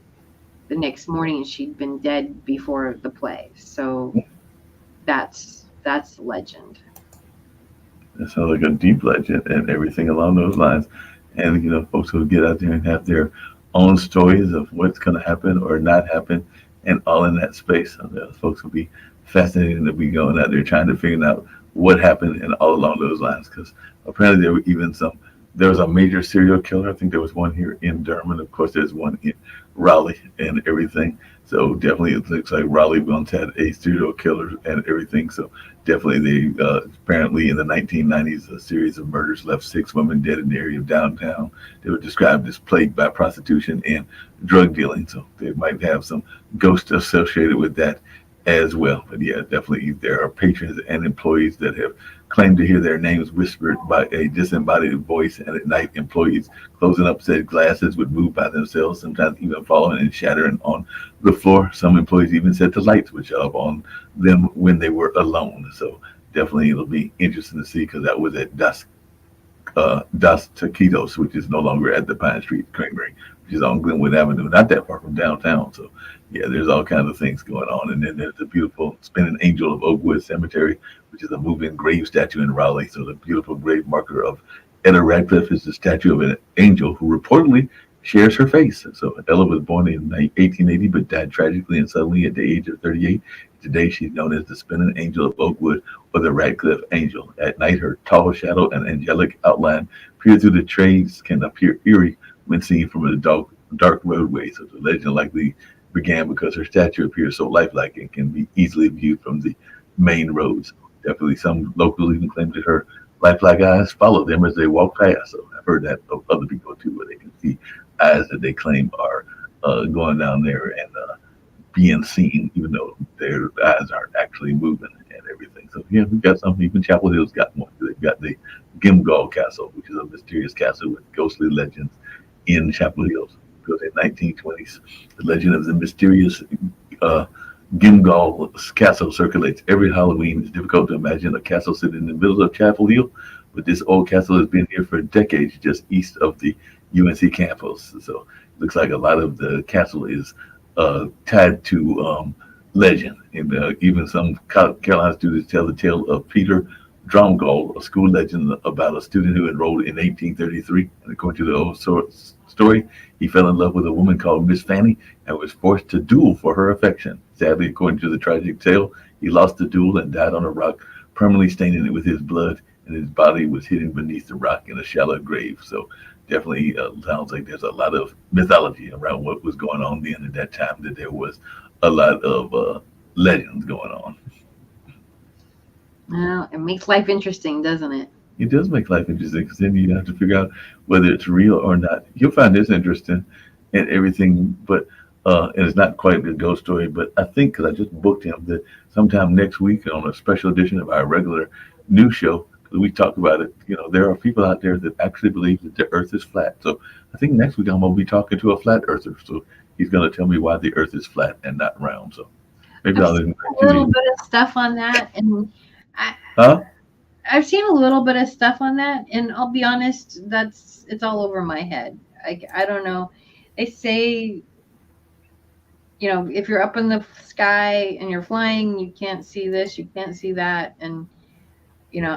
[SPEAKER 1] the next morning, and she'd been dead before the play. So that's legend.
[SPEAKER 2] It sounds like a deep legend and everything along those lines. And folks will get out there and have their own stories of what's going to happen or not happen, and all in that space. And folks will be fascinated to be going out there trying to figure out what happened and all along those lines. Because apparently there were even some. There was a major serial killer. I think there was one here in Durham. Of course, there's one in Raleigh and everything. So definitely, it looks like Raleigh once had a serial killer and everything. So definitely, they apparently in the 1990s, a series of murders left 6 women dead in the area of downtown. They were described as plagued by prostitution and drug dealing, so they might have some ghosts associated with that as well. But yeah, definitely there are patrons and employees that have claimed to hear their names whispered by a disembodied voice, and at night, employees closing up said glasses would move by themselves, sometimes even falling and shattering on the floor. Some employees even said the lights would shut off on them when they were alone. So definitely it'll be interesting to see because that was at Dos Taquitos, which is no longer at the Pine Street Creamery, which is on Glenwood Avenue, not that far from downtown. So yeah, there's all kinds of things going on. And then there's the beautiful Spinning Angel of Oakwood Cemetery, which is a moving grave statue in Raleigh. So the beautiful grave marker of Etta Radcliffe is the statue of an angel who reportedly shares her face. So Ella was born in 1880 but died tragically and suddenly at the age of 38. Today she's known as the Spinning Angel of Oakwood or the Radcliffe Angel. At night, her tall shadow and angelic outline peer through the trees can appear eerie when seen from a dark roadway. So the legend likely began because her statue appears so lifelike and can be easily viewed from the main roads. Definitely, some locals even claim that her lifelike eyes follow them as they walk past. So I've heard that of other people too, where they can see eyes that they claim are going down there and being seen, even though their eyes aren't actually moving and everything. So yeah, we've got some. Even Chapel Hill's got one. They've got the Gimgal Castle, which is a mysterious castle with ghostly legends in Chapel Hill. Built in 1920s, the legend of the mysterious uh, Gimgal Castle circulates every Halloween. It's difficult to imagine a castle sitting in the middle of Chapel Hill, but this old castle has been here for decades, just east of the UNC campus. So it looks like a lot of the castle is tied to legend. And even some Carolina students tell the tale of Peter Dromgold, a school legend about a student who enrolled in 1833. And according to the old story, he fell in love with a woman called Miss Fanny and was forced to duel for her affection. Sadly, according to the tragic tale, he lost the duel and died on a rock, permanently staining it with his blood, and his body was hidden beneath the rock in a shallow grave. So definitely sounds like there's a lot of mythology around what was going on then at that time, that there was a lot of legends going on.
[SPEAKER 1] Well, it makes life interesting, doesn't it?
[SPEAKER 2] It does make life interesting because then you have to figure out whether it's real or not. You'll find this interesting and everything, but and it's not quite a ghost story. But I think because I just booked him that sometime next week on a special edition of our regular news show, because we talk about it. There are people out there that actually believe that the Earth is flat. So I think next week I'm going to be talking to a flat earther. So he's going to tell me why the Earth is flat and not round. So maybe
[SPEAKER 1] I've
[SPEAKER 2] I'll
[SPEAKER 1] seen
[SPEAKER 2] invite
[SPEAKER 1] a
[SPEAKER 2] you
[SPEAKER 1] little
[SPEAKER 2] to.
[SPEAKER 1] bit of stuff on that, and I,
[SPEAKER 2] Huh?
[SPEAKER 1] I've seen a little bit of stuff on that, and I'll be honest, it's all over my head. I don't know. They say, if you're up in the sky and you're flying, you can't see this, you can't see that, and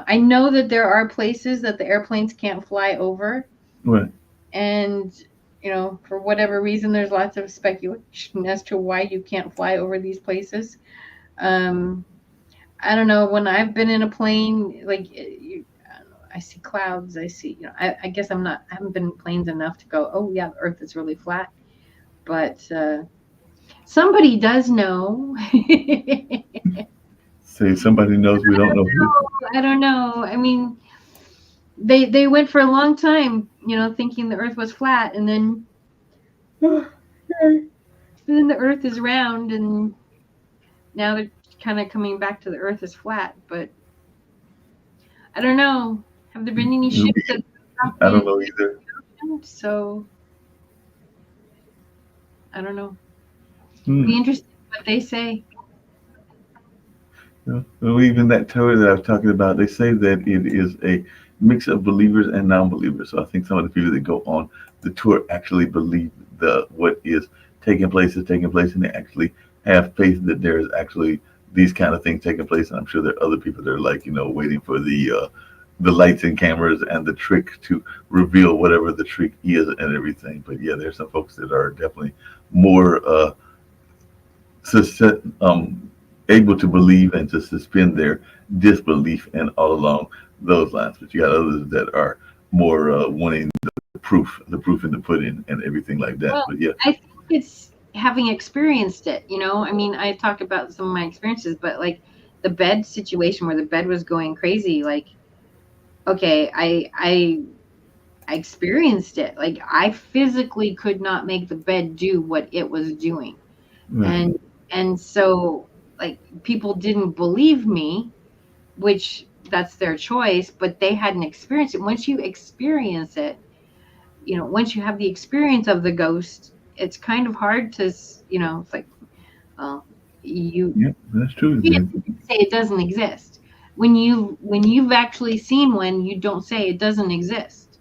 [SPEAKER 1] I know that there are places that the airplanes can't fly over,
[SPEAKER 2] Right.
[SPEAKER 1] and for whatever reason, there's lots of speculation as to why you can't fly over these places. Um, I don't know, when I've been in a plane, like I don't know, I see clouds. I see, I guess I haven't been in planes enough to go, oh yeah, the Earth is really flat. But somebody does know.
[SPEAKER 2] Say somebody knows we don't know who.
[SPEAKER 1] I don't know. I mean, they went for a long time, thinking the Earth was flat, and then the Earth is round, and now they're kind of coming back to the Earth is flat. But I don't know. Have there been any
[SPEAKER 2] It'll
[SPEAKER 1] ships
[SPEAKER 2] be,
[SPEAKER 1] that dropped
[SPEAKER 2] I don't
[SPEAKER 1] in
[SPEAKER 2] know either.
[SPEAKER 1] the ocean? So I don't know.
[SPEAKER 2] Hmm.
[SPEAKER 1] Be interesting what they say.
[SPEAKER 2] Well, even that tour that I was talking about, they say that it is a mix of believers and non-believers. So I think some of the people that go on the tour actually believe the what is taking place, and they actually have faith that there is actually these kind of things taking place. And I'm sure there are other people that are like, waiting for the lights and cameras and the trick to reveal whatever the trick is and everything. But yeah, there's some folks that are definitely more sus- able to believe and to suspend their disbelief and all along those lines. But you got others that are more wanting the proof in the pudding and everything like that.
[SPEAKER 1] Well,
[SPEAKER 2] But yeah,
[SPEAKER 1] I think it's having experienced it. I mean, I talked about some of my experiences, but like the bed situation where the bed was going crazy, like okay, I experienced it. Like I physically could not make the bed do what it was doing.
[SPEAKER 2] right,
[SPEAKER 1] And so like people didn't believe me, which that's their choice, but they hadn't experienced it. Once you experience it, once you have the experience of the ghost, it's kind of hard to, it's like, well, you
[SPEAKER 2] yeah, that's true.
[SPEAKER 1] can't say it doesn't exist. When you've actually seen one, you don't say it doesn't exist.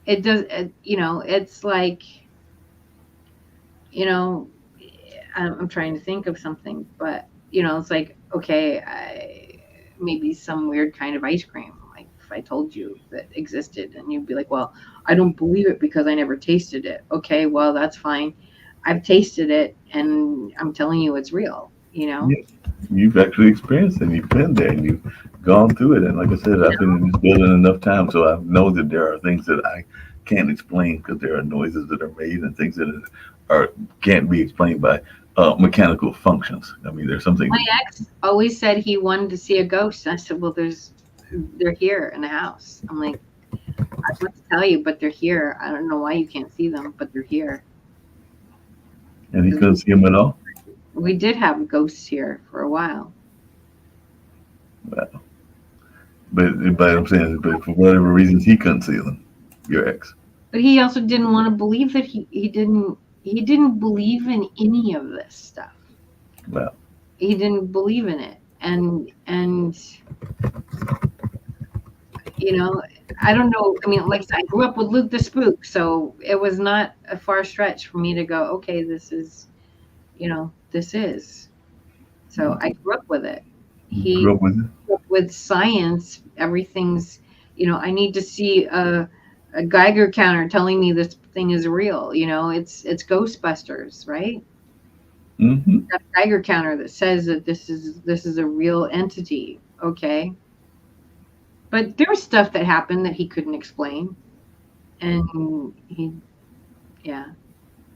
[SPEAKER 1] It does. It's like, you know, I'm trying to think of something, but it's like, okay, maybe some weird kind of ice cream. Like if I told you that existed, and you'd be like, well, I don't believe it because I never tasted it. Okay, well, that's fine. I've tasted it, and I'm telling you it's real.
[SPEAKER 2] Yeah, you've actually experienced it. And you've been there and you've gone through it. And like I said, I've been in this building enough time, so I know that there are things that I can't explain because there are noises that are made and things that are can't be explained by mechanical functions. I mean, there's something.
[SPEAKER 1] My ex always said he wanted to see a ghost. And I said, well, they're here in the house. I'm like, I want to tell you, but they're here. I don't know why you can't see them, but they're here.
[SPEAKER 2] And he
[SPEAKER 1] 'Cause
[SPEAKER 2] couldn't see him at all.
[SPEAKER 1] we did have ghosts here for a while.
[SPEAKER 2] Well, but I'm saying, but for whatever reasons, he couldn't see them. Your ex.
[SPEAKER 1] But he also didn't want to believe that he didn't believe in any of this stuff.
[SPEAKER 2] Well,
[SPEAKER 1] He didn't believe in it. And you know, I don't know. I mean, like I said, I grew up with Luke the Spook, so it was not a far stretch for me to go, okay, this is. So I grew up with it. He
[SPEAKER 2] grew up with it.
[SPEAKER 1] grew up with science. Everything's, I need to see a Geiger counter telling me this thing is real. It's Ghostbusters, right?
[SPEAKER 2] Mm-hmm.
[SPEAKER 1] Got a Geiger counter that says that this is a real entity. Okay, but there was stuff that happened that he couldn't explain, and yeah.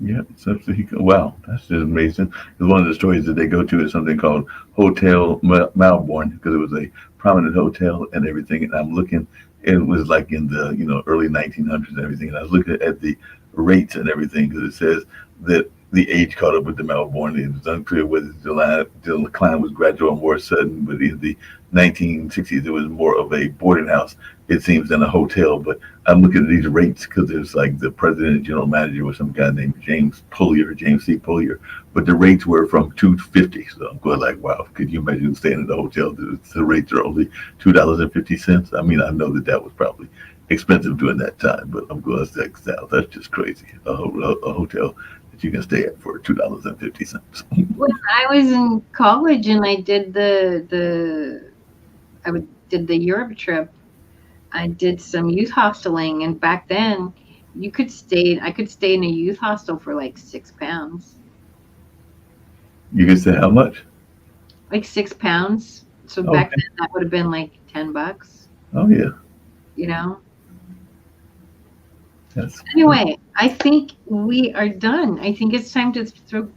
[SPEAKER 2] Yeah, so wow, that's just amazing. Because one of the stories that they go to is something called Hotel Malborn because it was a prominent hotel and everything. And I'm looking, it was like in the early 1900s and everything. And I was looking at the rates and everything because it says that the age caught up with the Malborn. It was unclear whether the decline was gradual or more sudden. But in the 1960s, it was more of a boarding house, it seems, than a hotel. But I'm looking at these rates because there's like the president and general manager was some guy named James C. Pullier, but the rates were from 250. So I'm going like, wow, could you imagine staying at a hotel? The rates are only $2.50. I mean, I know that that was probably expensive during that time, but I'm going that's just crazy. A hotel that you can stay at for $2.50.
[SPEAKER 1] When I was in college and I did did the Europe trip, I did some youth hosteling, and back then I could stay in a youth hostel for like £6.
[SPEAKER 2] You can say how much?
[SPEAKER 1] Like £6. So back
[SPEAKER 2] Okay.
[SPEAKER 1] then that would have been like $10,
[SPEAKER 2] Oh yeah.
[SPEAKER 1] you know.
[SPEAKER 2] That's
[SPEAKER 1] Anyway, I think we are done. I think it's time to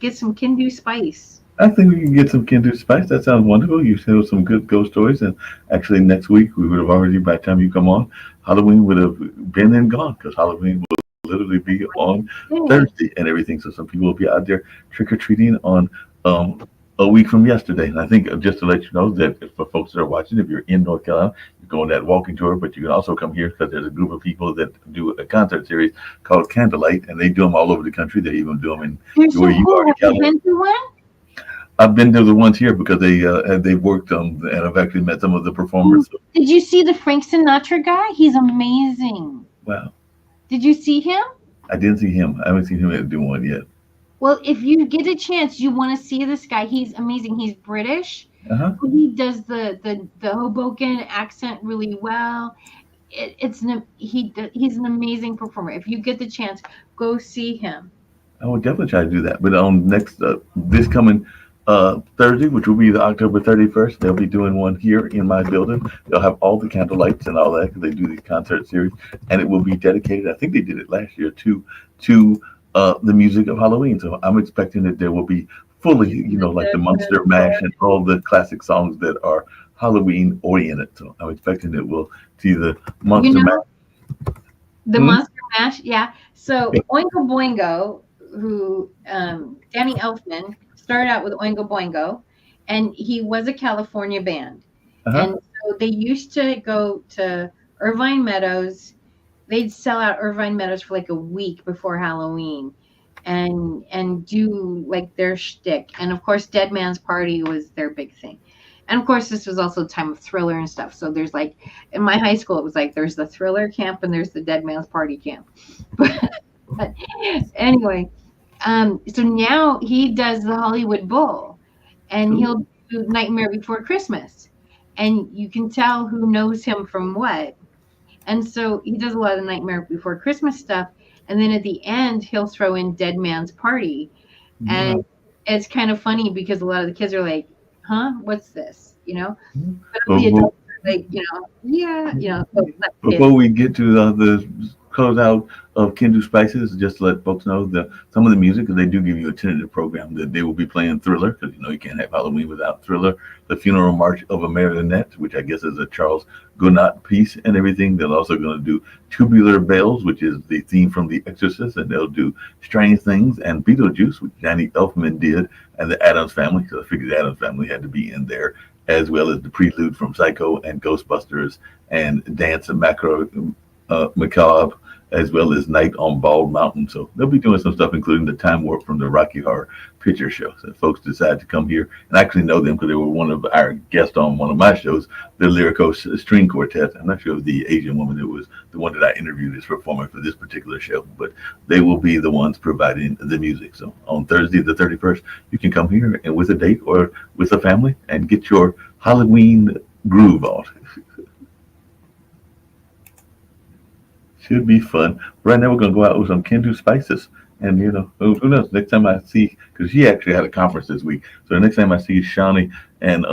[SPEAKER 1] get some Kindu spice.
[SPEAKER 2] I think we can get some kindred spice. That sounds wonderful. You tell some good ghost stories, and actually next week we would have already, by the time you come on, Halloween would have been and gone because Halloween will literally be on
[SPEAKER 1] Yay.
[SPEAKER 2] Thursday and everything. So some people will be out there trick or treating on a week from yesterday. And I think just to let you know that for folks that are watching, if you're in North Carolina, you go on that walking tour, but you can also come here because there's a group of people that do a concert series called Candlelight, and they do them all over the country. They even do them in
[SPEAKER 1] They're
[SPEAKER 2] where
[SPEAKER 1] so
[SPEAKER 2] you
[SPEAKER 1] cool.
[SPEAKER 2] are in
[SPEAKER 1] Have you
[SPEAKER 2] California.
[SPEAKER 1] been to one?
[SPEAKER 2] I've been to the ones here because they worked and I've actually met some of the
[SPEAKER 1] Oh,
[SPEAKER 2] performers. So,
[SPEAKER 1] did you see the Frank Sinatra guy? He's amazing.
[SPEAKER 2] wow,
[SPEAKER 1] Did you see him?
[SPEAKER 2] I didn't see him. I haven't seen him do one yet.
[SPEAKER 1] Well, if you get a chance, you want to see this guy. He's amazing. He's British.
[SPEAKER 2] Uh huh.
[SPEAKER 1] He does the Hoboken accent really well. He's an amazing performer. If you get the chance, go see him.
[SPEAKER 2] I will definitely try to do that. But on next this coming Thursday, which will be the October 31st, they'll be doing one here in my building. They'll have all the candle lights and all that because they do these concert series, and it will be dedicated. I think they did it last year to the music of Halloween. So I'm expecting that there will be fully, like the Monster Mash and all the classic songs that are Halloween oriented. So I'm expecting it will see the
[SPEAKER 1] You
[SPEAKER 2] Monster Mash.
[SPEAKER 1] know the
[SPEAKER 2] Hmm?
[SPEAKER 1] Monster Mash, yeah. So Oingo Boingo, who Danny Elfman started out with Oingo Boingo, and he was a California band,
[SPEAKER 2] Uh-huh.
[SPEAKER 1] and so they used to go to Irvine Meadows. They'd sell out Irvine Meadows for like a week before Halloween, and do like their shtick. And of course, Dead Man's Party was their big thing. And of course, this was also a time of Thriller and stuff. So there's like in my high school, it was like there's the Thriller camp and there's the Dead Man's Party camp. But anyway, so now he does the Hollywood Bowl, and
[SPEAKER 2] Cool.
[SPEAKER 1] he'll do Nightmare Before Christmas, and you can tell who knows him from what. And so he does a lot of Nightmare Before Christmas stuff, and then at the end he'll throw in Dead Man's Party, and
[SPEAKER 2] Wow.
[SPEAKER 1] it's kind of funny because a lot of the kids are like, "Huh, what's this?" But the
[SPEAKER 2] Well,
[SPEAKER 1] adults are like, "Yeah," so not kids.
[SPEAKER 2] before we get to the close out of Kindle Spices, just to let folks know that some of the music, 'cause they do give you a tentative program that they will be playing Thriller, because you can't have Halloween without Thriller, the Funeral March of a Marionette, which I guess is a Charles Gounod piece and everything. They're also going to do Tubular Bells, which is the theme from The Exorcist, and they'll do Strange Things and Beetlejuice, which Danny Elfman did, and the Addams Family, so I figured the Addams Family had to be in there, as well as the prelude from Psycho and Ghostbusters and Dance of Macabre, as well as Night on Bald Mountain. So they'll be doing some stuff, including the Time Warp from the Rocky Horror Picture Show. So if folks decide to come here, and I actually know them because they were one of our guests on one of my shows, the Lyrico String Quartet. I'm not sure if the Asian woman that was the one that I interviewed is performing for this particular show, but they will be the ones providing the music. So on Thursday, the 31st, you can come here and with a date or with a family and get your Halloween groove on. Should be fun. Right now, we're gonna go out with some Kendu spices, and who knows? Next time I see, because she actually had a conference this week, so the next time I see Shawnee and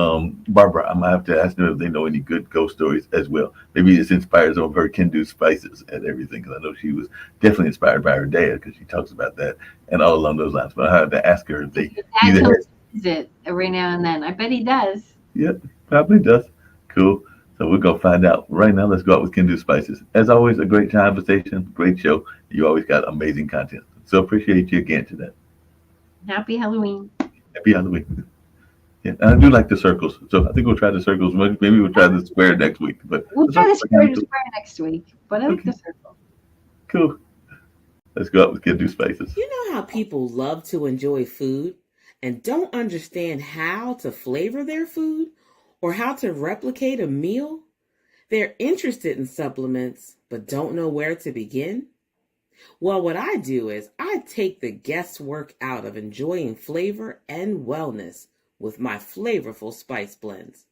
[SPEAKER 2] Barbara, I might have to ask them if they know any good ghost stories as well. Maybe it's inspired some of her Kendu spices and everything, because I know she was definitely inspired by her dad, because she talks about that and all along those lines. But I have to ask her if they
[SPEAKER 1] Dad
[SPEAKER 2] either
[SPEAKER 1] comes to visit every now and then. I bet he does.
[SPEAKER 2] yeah, probably does. Cool. So we're gonna find out right now. Let's go out with Kendu Spices. As always, a great conversation, great show. You always got amazing content. So appreciate you again today.
[SPEAKER 1] Happy Halloween.
[SPEAKER 2] Happy Halloween. Yeah, and I do like the circles. So I think we'll try the circles. Maybe we'll try the square next week. But
[SPEAKER 1] We'll
[SPEAKER 2] the
[SPEAKER 1] try the
[SPEAKER 2] circles are kind
[SPEAKER 1] square
[SPEAKER 2] of
[SPEAKER 1] to
[SPEAKER 2] cool.
[SPEAKER 1] square next week, but I like
[SPEAKER 2] Okay,
[SPEAKER 1] the circle.
[SPEAKER 2] cool. Let's go out with Kendu Spices.
[SPEAKER 3] You know how people love to enjoy food and don't understand how to flavor their food or how to replicate a meal? They're interested in supplements but don't know where to begin? Well, what I do is I take the guesswork out of enjoying flavor and wellness with my flavorful spice blends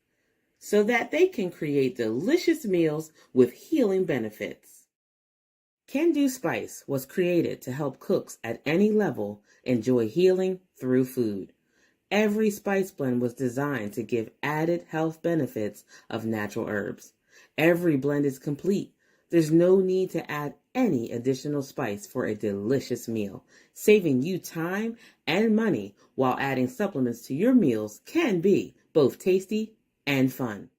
[SPEAKER 3] so that they can create delicious meals with healing benefits. Can Do Spice was created to help cooks at any level enjoy healing through food. Every spice blend was designed to give added health benefits of natural herbs. Every blend is complete. There's no need to add any additional spice for a delicious meal. Saving you time and money while adding supplements to your meals can be both tasty and fun.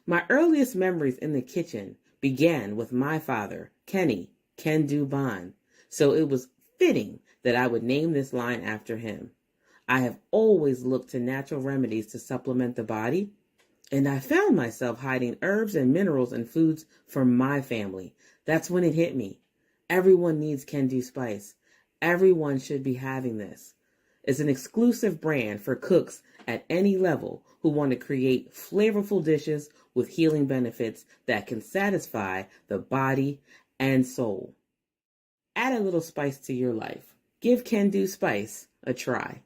[SPEAKER 3] My earliest memories in the kitchen began with my father, Kenny Can Do Bond, so it was fitting that I would name this line after him. I have always looked to natural remedies to supplement the body, and I found myself hiding herbs and minerals in foods for my family. That's when it hit me. Everyone needs Can Do Spice. Everyone should be having this. It's an exclusive brand for cooks at any level who want to create flavorful dishes with healing benefits that can satisfy the body and soul. Add a little spice to your life. Give Can Do Spice a try.